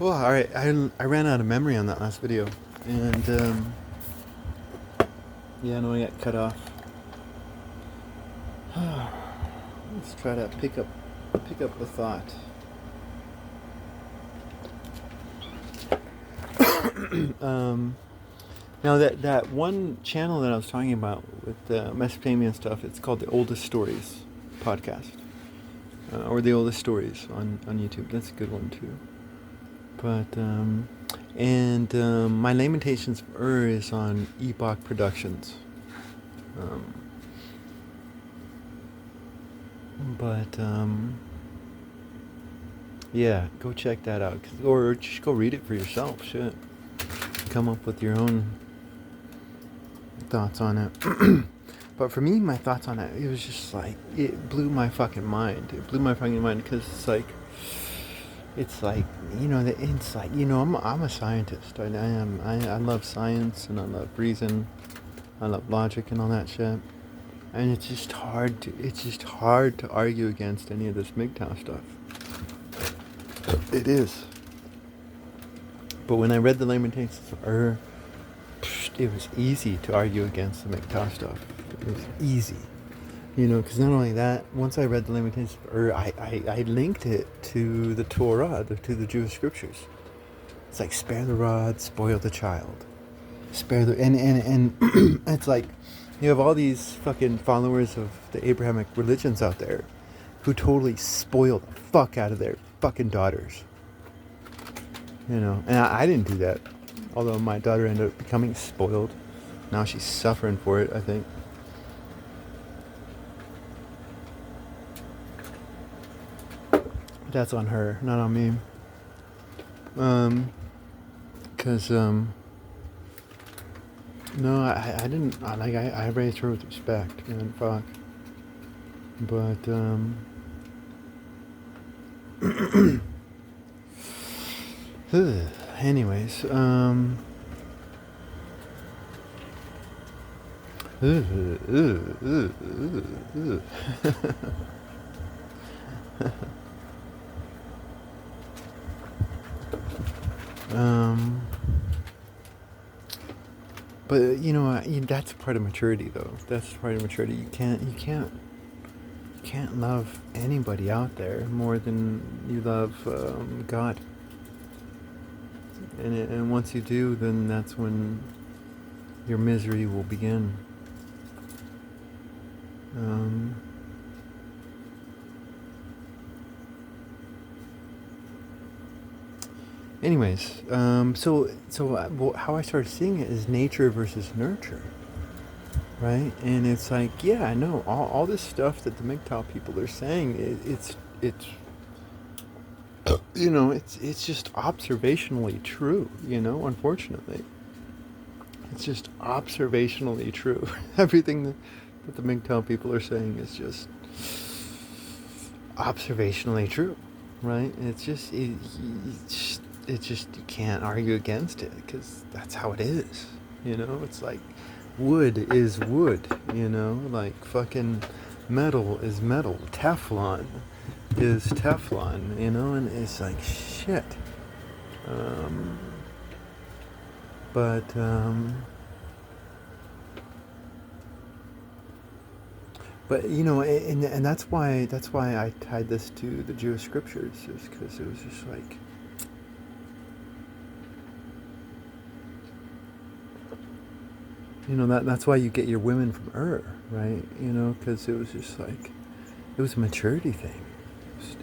Well, all right. I ran out of memory on that last video, and yeah, no, I got cut off. Let's try to pick up the thought. um, Now that one channel that I was talking about with the Mesopotamian stuff, it's called the Oldest Stories podcast, or the Oldest Stories on YouTube. That's a good one too. But my Lamentations of Ur is on Epoch Productions. Um, but yeah, go check that out, or just go read it for yourself. Shit, come up with your own thoughts on it. But for me, my thoughts on it, it was just like, it blew my fucking mind. It blew my fucking mind because it's like, it's like, I'm a scientist. I am. I love science and I love reason. I love logic and all that shit. And it's just hard to argue against any of this MGTOW stuff. It is. But when I read the Lamentations of Ur, it was easy to argue against the MGTOW stuff. It was easy. Because not only that, once I read the Lamentations of Ur, I linked it to the Torah, to the Jewish scriptures. It's like, spare the rod, spoil the child. Spare the... And it's like, you have all these fucking followers of the Abrahamic religions out there who totally spoil the fuck out of their fucking daughters. And I didn't do that. Although my daughter ended up becoming spoiled. Now she's suffering for it, I think. That's on her, not on me. No, I didn't, I raised her with respect, and fuck. But, anyways, but that's part of maturity, though. That's part of maturity. You can't love anybody out there more than you love God. And once you do, then that's when your misery will begin. Anyways, so how I started seeing it is nature versus nurture, right? And it's like, yeah, I know all this stuff that the MGTOW people are saying. It's it's just observationally true. Unfortunately, it's just observationally true. Everything that the MGTOW people are saying is just observationally true, right? It's just you can't argue against it because that's how it is. It's like wood is wood. Like fucking metal is metal. Teflon is Teflon. And it's like shit. But and that's why I tied this to the Jewish scriptures, is because it was just like, that's why you get your women from Ur, right? Because it was just like, it was a maturity thing.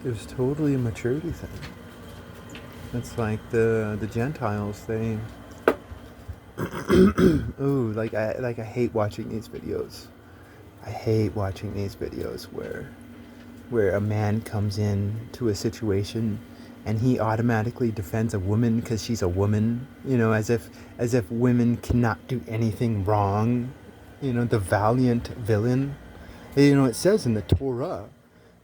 It was totally a maturity thing. It's like the Gentiles, they ooh, I hate watching these videos. I hate watching these videos where a man comes in to a situation and he automatically defends a woman because she's a woman, as if women cannot do anything wrong, the valiant villain. It says in the Torah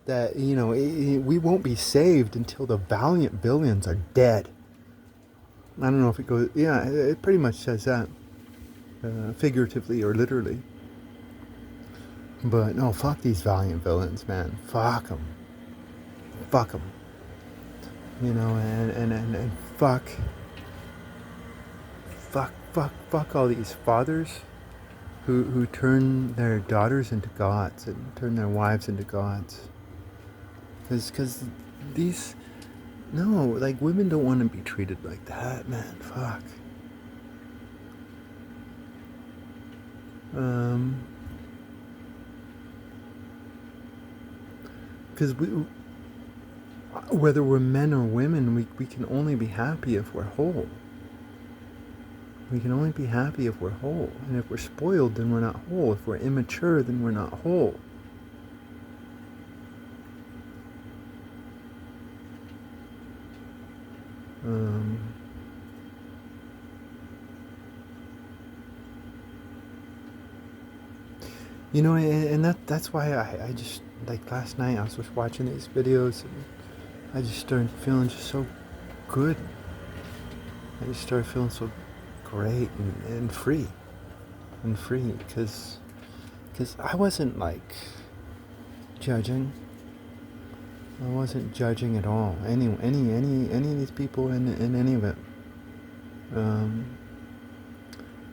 that, we won't be saved until the valiant villains are dead. I don't know if it goes, yeah, it pretty much says that, figuratively or literally. But no, fuck these valiant villains, man. Fuck them. Fuck them. and fuck all these fathers who turn their daughters into gods and turn their wives into gods. Because these, no, like women don't want to be treated like that, man. Fuck. Because whether we're men or women, we can only be happy if we're whole. We can only be happy if we're whole. And if we're spoiled, then we're not whole. If we're immature, then we're not whole. And that's why I just, like last night, I was just watching these videos and I just started feeling just so good. I just started feeling so great and free. And free because I wasn't like judging. I wasn't judging at all. Any of these people in any of it.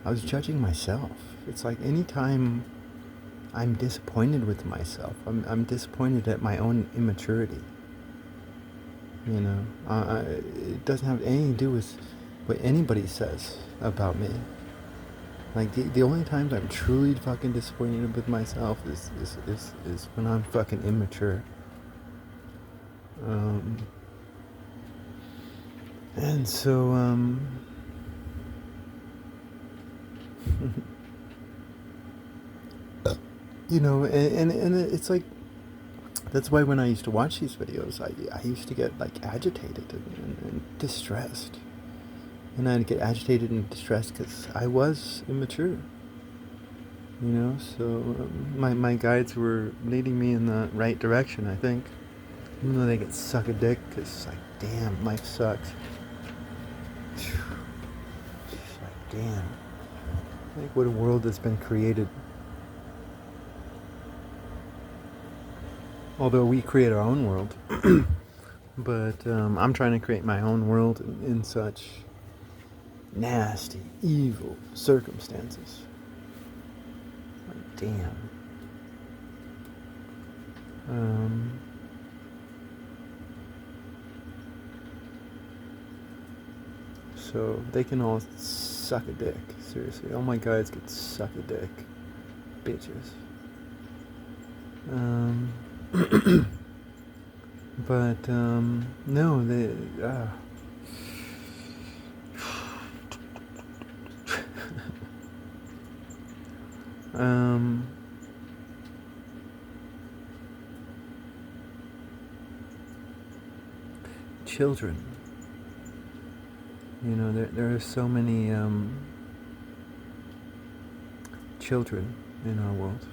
I was judging myself. It's like anytime I'm disappointed with myself, I'm disappointed at my own immaturity. It doesn't have anything to do with what anybody says about me. Like the only times I'm truly fucking disappointed with myself is when I'm fucking immature. And so and it's like, that's why when I used to watch these videos, I used to get like agitated and distressed. And I'd get agitated and distressed because I was immature. So my guides were leading me in the right direction, I think. Even though they get suck a dick, because it's like, damn, life sucks. Just like, damn. Like, what a world that's been created. Although we create our own world. But I'm trying to create my own world in such nasty, evil circumstances. Like, damn. So they can all suck a dick. Seriously, all my guys could suck a dick. Bitches. But no, they. Children. There are so many children in our world.